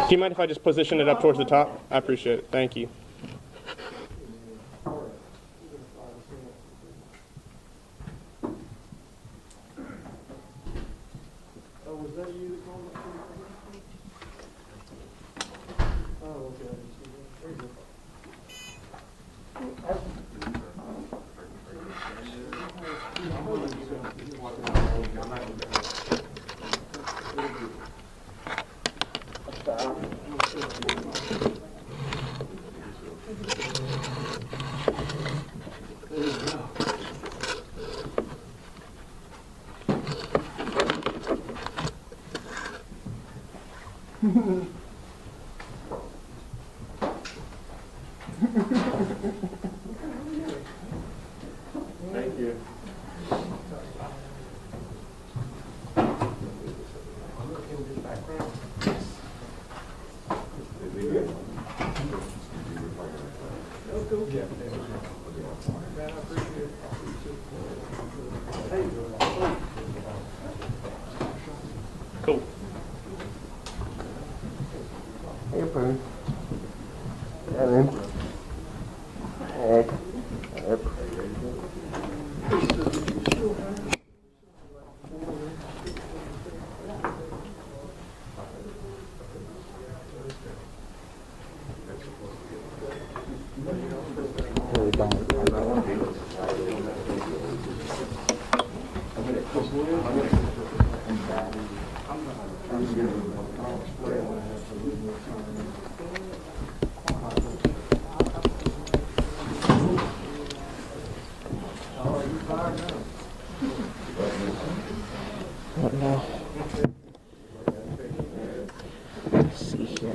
Do you mind if I just position it up towards the top? I appreciate it. Thank you. Thank you. Cool. Hey, Pooh. Yeah, man. Hey. Yep. What now? Let's see here.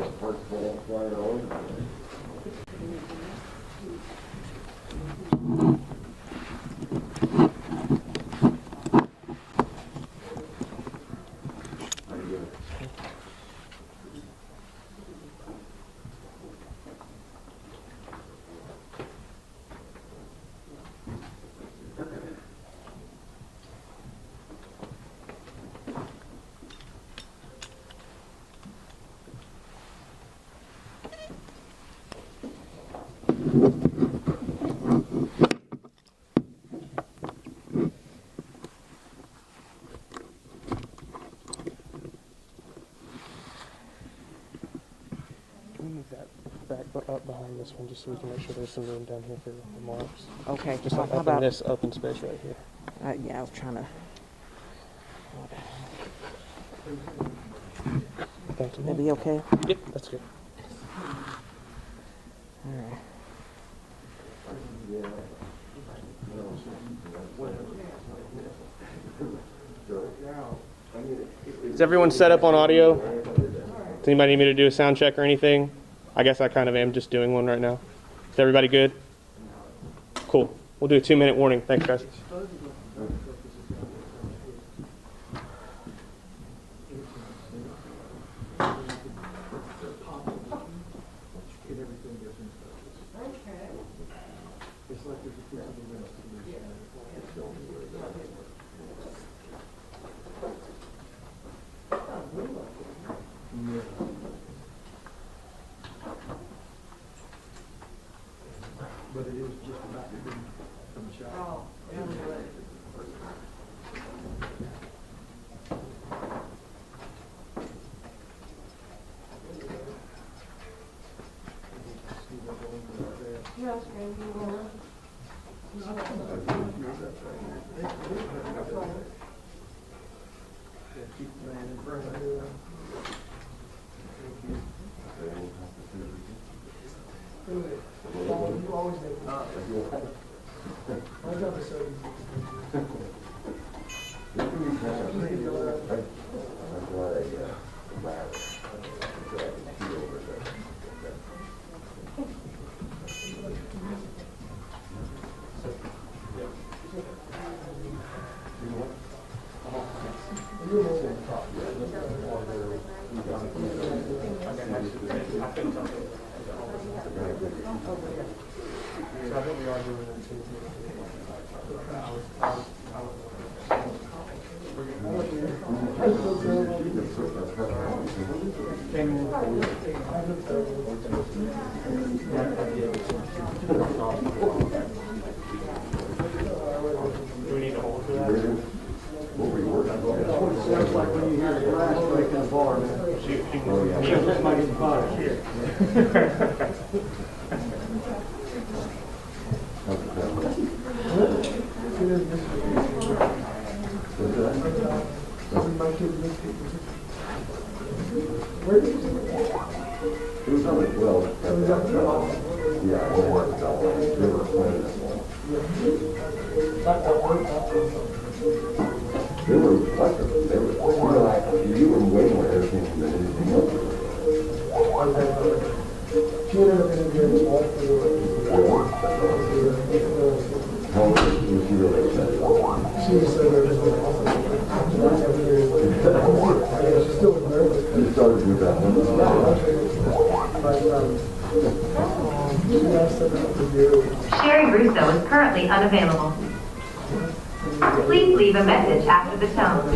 Move that back up behind this one just so we can make sure there's some room down here for remarks. Okay. Just like up in this open space right here. Yeah, I was trying to. Thank you. That be okay? Yep, that's good. All right. Is everyone set up on audio? Does anybody need me to do a sound check or anything? I guess I kind of am just doing one right now. Is everybody good? Cool. We'll do a 2-minute warning. Thanks, guys. But it is just about to be from the shop. Do we need to hold for that? Sounds like when you hear the glass break in a bar, man. Somebody's body here. It was on the 12th. Yeah, they were playing it. They were reflective. They were like, you were way more entertaining than anything else. How was she really excited? She was so nervous. She's still nervous. It started with that one. Sherry Russo is currently unavailable. Please leave a message after the tone.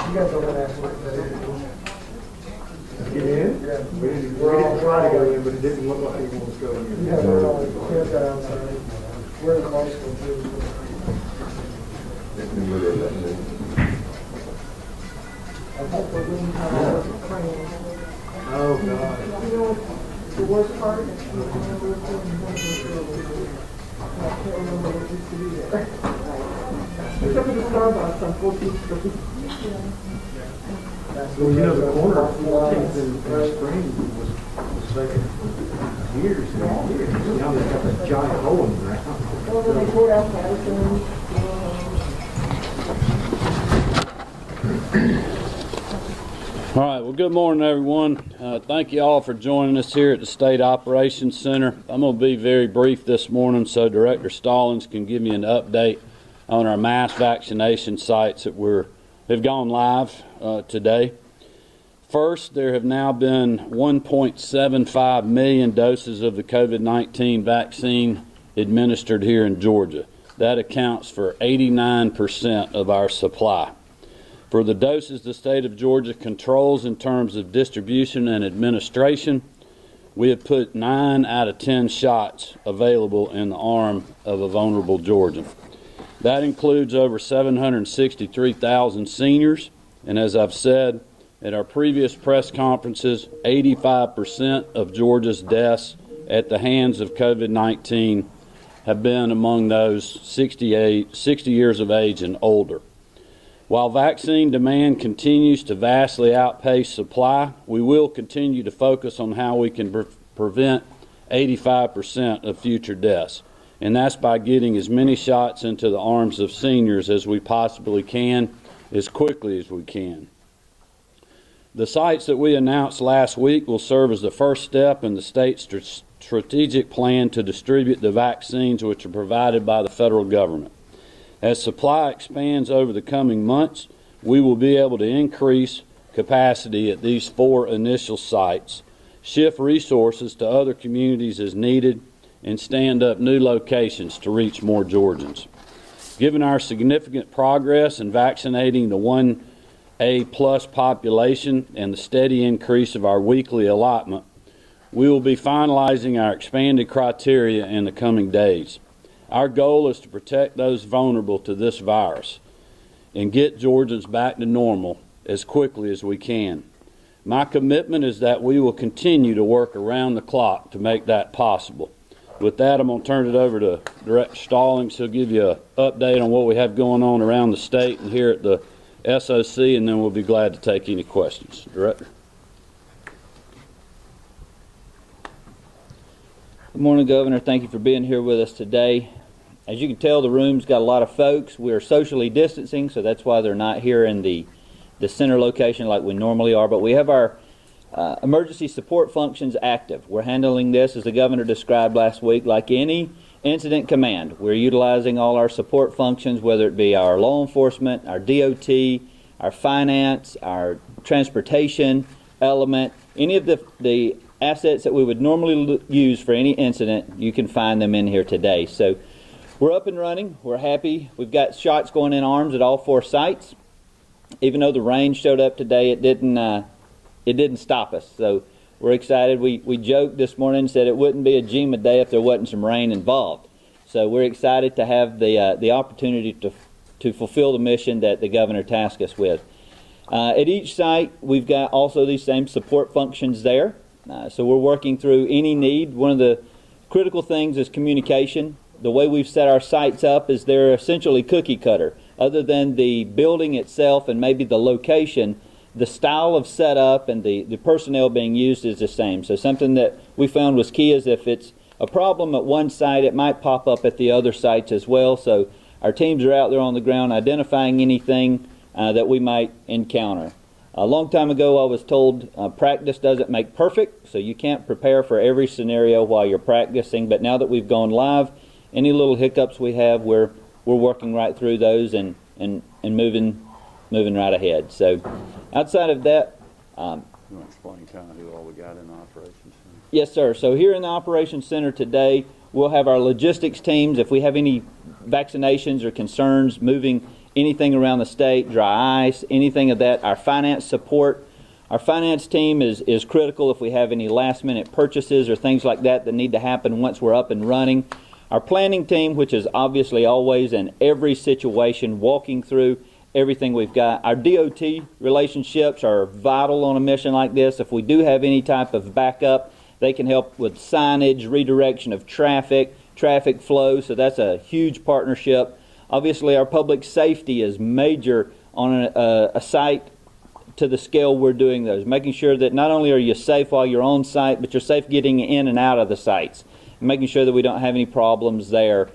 You guys don't want to ask what that is. Get in? Yeah. We didn't try to go in, but it didn't look like it was going in. Yeah, we're all, Kemp got outside. We're in the high school too. Oh, God. You know, the worst part? I can't remember what used to be there. Except for the Starbucks on 14th Street. Well, you know, the corner of 14th and Spring was vacant years and years. Now they've got that giant hole in the ground. Well, then they tore out Madison. All right, well, good morning, everyone. Thank you all for joining us here at the State Operations Center. I'm going to be very brief this morning so Director Stallings can give you an update on our mass vaccination sites that have gone live today. First, there have now been 1.75 million doses of the COVID-19 vaccine administered here in Georgia. That accounts for 89% of our supply. For the doses the state of Georgia controls in terms of distribution and administration, we have put 9 out of 10 shots available in the arm of a vulnerable Georgian. That includes over 763,000 seniors, and as I've said at our previous press conferences, 85% of Georgia's deaths at the hands of COVID-19 have been among those 60 years of age and older. While vaccine demand continues to vastly outpace supply, we will continue to focus on how we can prevent 85% of future deaths. And that's by getting as many shots into the arms of seniors as we possibly can, as quickly as we can. The sites that we announced last week will serve as the first step in the state's strategic plan to distribute the vaccines which are provided by the federal government. As supply expands over the coming months, we will be able to increase capacity at these 4 initial sites, shift resources to other communities as needed, and stand up new locations to reach more Georgians. Given our significant progress in vaccinating the 1A+ population and the steady increase of our weekly allotment, we will be finalizing our expanded criteria in the coming days. Our goal is to protect those vulnerable to this virus and get Georgians back to normal as quickly as we can. My commitment is that we will continue to work around the clock to make that possible. With that, I'm going to turn it over to Director Stallings. He'll give you an update on what we have going on around the state and here at the SOC, and then we'll be glad to take any questions. Director. Good morning, Governor. Thank you for being here with us today. As you can tell, the room's got a lot of folks. We're socially distancing, so that's why they're not here in the center location like we normally are. But we have our emergency support functions active. We're handling this, as the Governor described last week, like any incident command. We're utilizing all our support functions, whether it be our law enforcement, our DOT, our finance, our transportation element, any of the assets that we would normally use for any incident, you can find them in here today. So we're up and running. We're happy. We've got shots going in arms at all 4 sites. Even though the rain showed up today, it didn't stop us. So we're excited. We joked this morning and said it wouldn't be a GEMA day if there wasn't some rain involved. So we're excited to have the opportunity to fulfill the mission that the governor tasked us with. At each site, we've got also these same support functions there. So we're working through any need. One of the critical things is communication. The way we've set our sites up is they're essentially cookie cutter. Other than the building itself and maybe the location, the style of setup and the personnel being used is the same. So something that we found was key is if it's a problem at one site, it might pop up at the other sites as well. So our teams are out there on the ground identifying anything that we might encounter. A long time ago I was told practice doesn't make perfect, so you can't prepare for every scenario while you're practicing, but now that we've gone live, any little hiccups we have, we're working right through those and moving right ahead. So outside of that, You want to explain kind of who all we got in the operations center? yes, sir. So here in the Operations Center today, we'll have our logistics teams. If we have any vaccinations or concerns moving anything around the state, dry ice, anything of that, our finance support. Our finance team is critical if we have any last-minute purchases or things like that that need to happen once we're up and running. Our planning team, which is obviously always in every situation, walking through everything we've got. Our DOT relationships are vital on a mission like this. If we do have any type of backup, they can help with signage, redirection of traffic flow, so that's a huge partnership. Obviously, our public safety is major on a site to the scale we're doing those, making sure that not only are you safe while you're on site, but you're safe getting in and out of the sites, making sure that we don't have any problems there.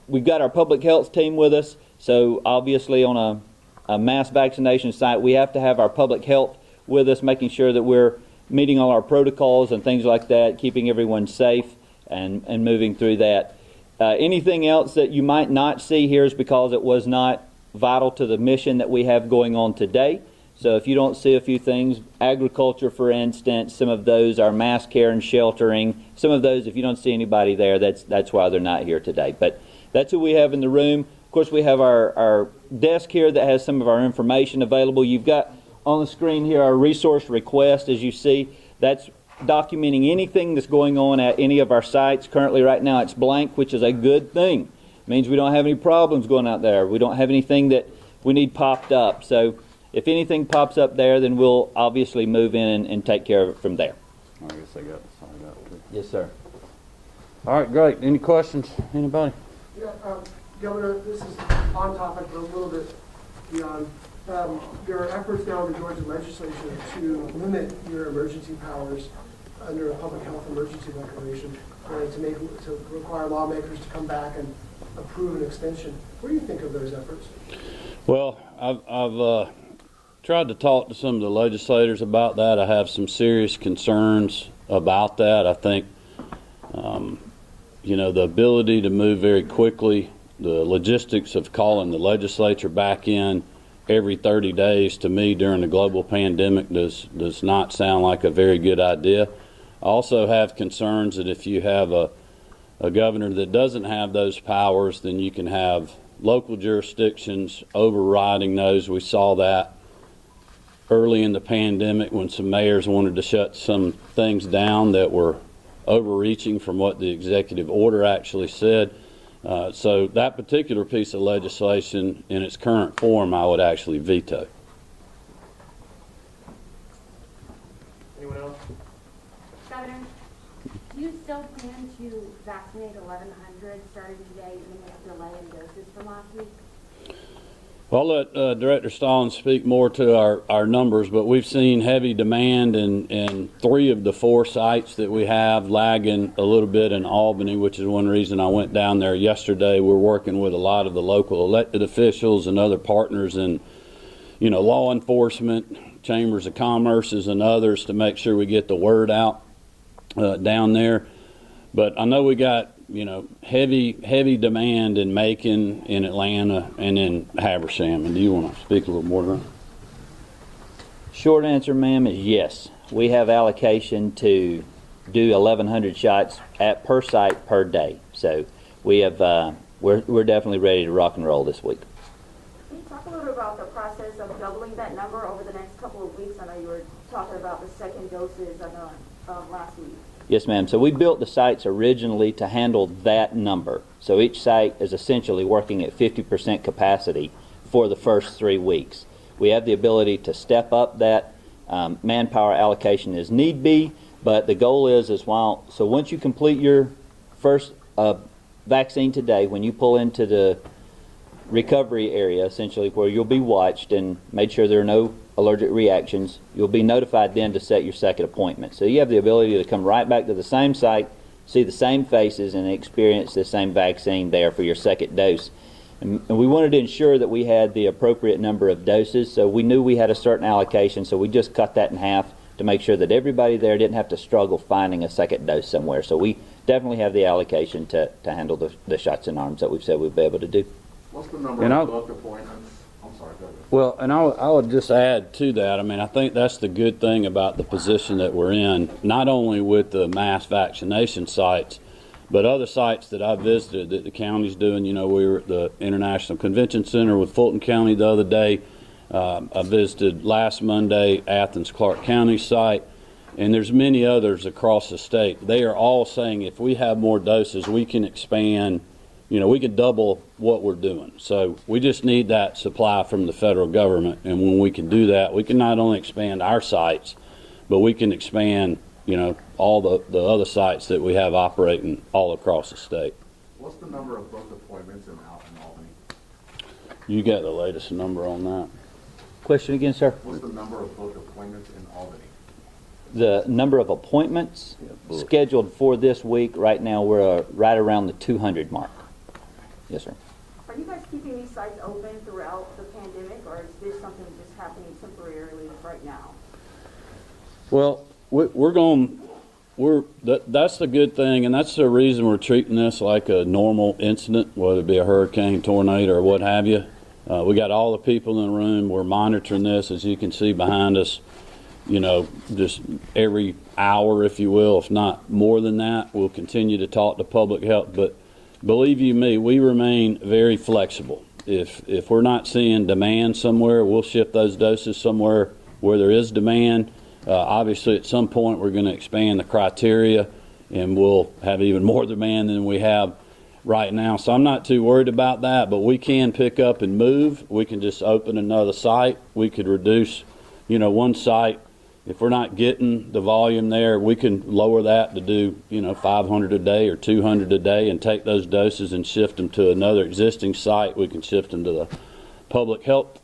We've got our public health team with us, so obviously on a mass vaccination site, we have to have our public health with us, making sure that we're meeting all our protocols and things like that, keeping everyone safe and moving through that. Anything else that you might not see here is because it was not vital to the mission that we have going on today. So if you don't see a few things, agriculture, for instance, some of those are mass care and sheltering. Some of those, if you don't see anybody there, that's why they're not here today. But that's who we have in the room. Of course, we have our desk here that has some of our information available. You've got on the screen here our resource request, as you see. That's documenting anything that's going on at any of our sites. Currently right now it's blank, which is a good thing. It means we don't have any problems going out there. We don't have anything that we need popped up. So if anything pops up there, then we'll obviously move in and take care of it from there. I guess I got this all out too. Yes, sir. All right, great. Any questions? Anybody? Yeah, Governor, this is on topic, but a little bit beyond. There are efforts now in the Georgia legislature to limit your emergency powers under a public health emergency declaration, to require lawmakers to come back and approve an extension. What do you think of those efforts? Well, I've tried to talk to some of the legislators about that. I have some serious concerns about that. I think, the ability to move very quickly, the logistics of calling the legislature back in every 30 days to me during the global pandemic does not sound like a very good idea. I also have concerns that if you have a governor that doesn't have those powers, then you can have local jurisdictions overriding those. We saw that early in the pandemic when some mayors wanted to shut some things down that were overreaching from what the executive order actually said. So that particular piece of legislation in its current form, I would actually veto. Anyone else? Governor, do you still plan to vaccinate 1,100 starting today, even with delay in doses from last week? Well, I'll let Director Stallings speak more to our numbers, but we've seen heavy demand in 3 of the 4 sites that we have, lagging a little bit in Albany, which is one reason I went down there yesterday. We're working with a lot of the local elected officials and other partners in, law enforcement, chambers of commerces and others to make sure we get the word out down there. But I know we got heavy demand in Macon, in Atlanta, and in Habersham. And do you want to speak a little more to that? Short answer, ma'am, is yes. we have allocation to do 1,100 shots per site per day. So we have, we're definitely ready to rock and roll this week. Can you talk a little bit about the process of doubling that number over the next couple of weeks? I know you were talking about the second doses last week. Yes, ma'am. So we built the sites originally to handle that number. So each site is essentially working at 50% capacity for the first 3 weeks. We have the ability to step up that manpower allocation as need be, but the goal is so once you complete your first vaccine today, when you pull into the recovery area, essentially where you'll be watched and made sure there are no allergic reactions, you'll be notified then to set your second appointment. So you have the ability to come right back to the same site, see the same faces, and experience the same vaccine there for your second dose. And we wanted to ensure that we had the appropriate number of doses, so we knew we had a certain allocation, so we just cut that in half to make sure that everybody there didn't have to struggle finding a second dose somewhere. So we definitely have the allocation to handle the shots in arms that we've said we'll be able to do. What's the number of booked appointments? I'm sorry, go ahead. Well, and I would just add to that, I mean, I think that's the good thing about the position that we're in, not only with the mass vaccination sites, but other sites that I visited that the county's doing. You know, we were at the International Convention Center with Fulton County the other day. I visited last Monday Athens Clark County site, and there's many others across the state. They are all saying if we have more doses, we can expand, you know, we could double what we're doing. So we just need that supply from the federal government, and when we can do that, we can not only expand our sites, but we can expand, you know, all the other sites that we have operating all across the state. What's the number of booked appointments in Albany? You got the latest number on that? Question again, sir? What's the number of booked appointments in Albany? The number of appointments scheduled for this week, right now we're right around the 200 mark. Yes, sir. Are you guys keeping these sites open throughout the pandemic, or is this something just happening temporarily right now? Well, that's the good thing, and that's the reason we're treating this like a normal incident, whether it be a hurricane, tornado, or what have you. We got all the people in the room. We're monitoring this, as you can see behind us, you know, just every hour, if you will, if not more than that. We'll continue to talk to public health, but believe you me, we remain very flexible. If we're not seeing demand somewhere, we'll shift those doses somewhere where there is demand. Obviously, at some point, we're going to expand the criteria, and we'll have even more demand than we have right now. So I'm not too worried about that, but we can pick up and move. We can just open another site. We could reduce, you know, one site. If we're not getting the volume there, we can lower that to do, you know, 500 a day or 200 a day and take those doses and shift them to another existing site. We can shift them to the public health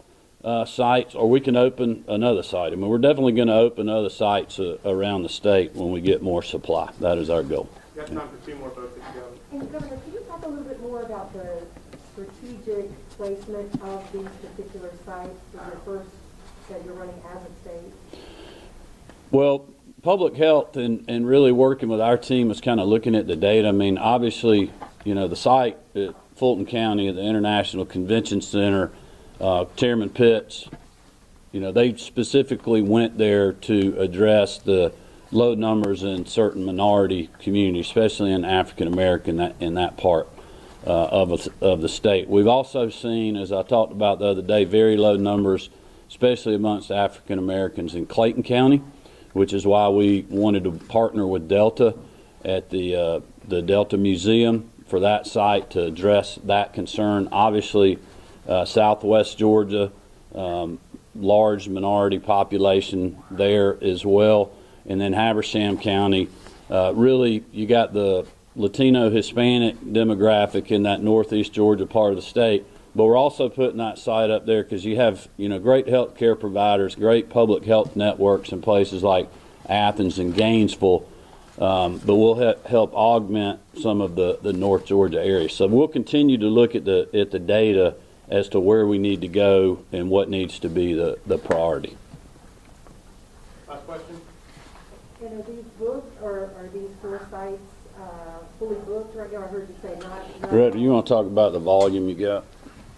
sites, or we can open another site. I mean, we're definitely going to open other sites around the state when we get more supply. That is our goal. You got time for 2 more folks if you got them. And Governor, can you talk a little bit more about the strategic placement of these particular sites that you're running as a state? Well, public health and really working with our team is kind of looking at the data. I mean, obviously, you know, the site at Fulton County at the International Convention Center, Chairman Pitts, you know, they specifically went there to address the low numbers in certain minority communities, especially in African American in that part of the state. We've also seen, as I talked about the other day, very low numbers, especially amongst African Americans in Clayton County, which is why we wanted to partner with Delta at the Delta Museum for that site to address that concern. Obviously, Southwest Georgia, large minority population there as well. And then Habersham County, really you got the Latino Hispanic demographic in that northeast Georgia part of the state. But we're also putting that site up there because you have, you know, great health care providers, great public health networks in places like Athens and Gainesville. But we'll help augment some of the North Georgia area. So we'll continue to look at the data as to where we need to go and what needs to be the priority. Last question. And are these booked, or are these 4 sites fully booked right now? I heard you say not. Rhett, you want to talk about the volume you got?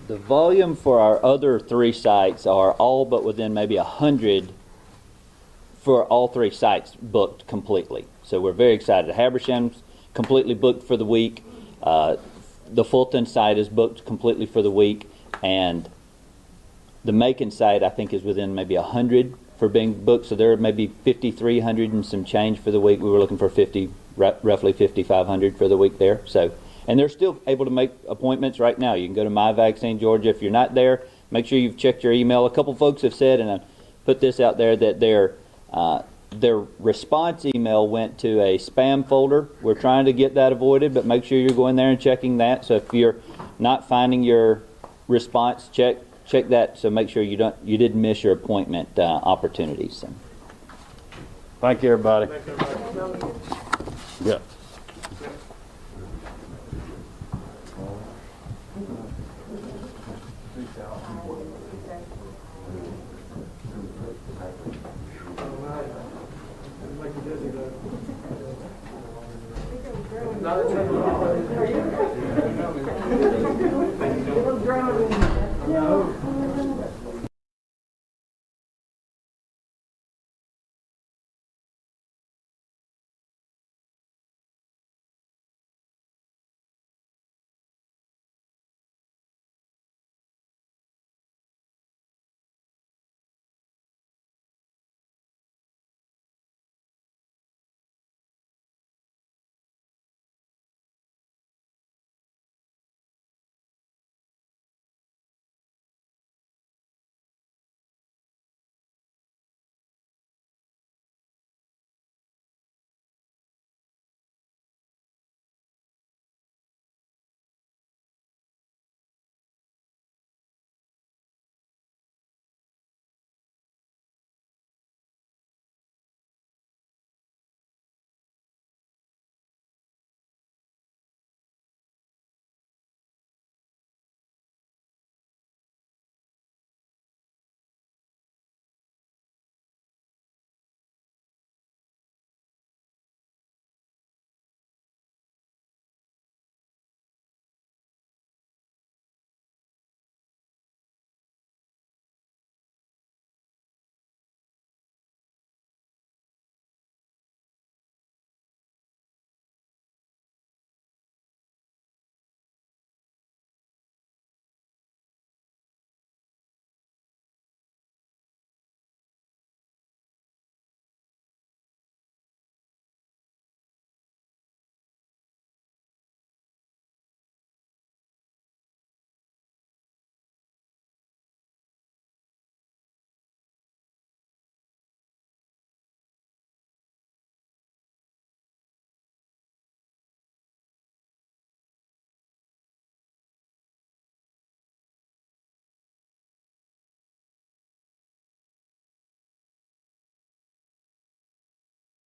The volume for our other 3 sites are all but within maybe 100 for all 3 sites booked completely. So we're very excited. Habersham's completely booked for the week. The Fulton site is booked completely for the week, and the Macon site I think is within maybe 100 for being booked. So there may be 5,300 and some change for the week. We were looking for roughly 5,500 for the week there. So, and they're still able to make appointments right now. You can go to My Vaccine Georgia. If you're not there, make sure you've checked your email. A couple folks have said, and I put this out there, that their response email went to a spam folder. We're trying to get that avoided, but make sure you're going there and checking that. So if you're not finding your response, check that. So make sure you didn't miss your appointment opportunities. So. Thank you, everybody. Yeah. Now that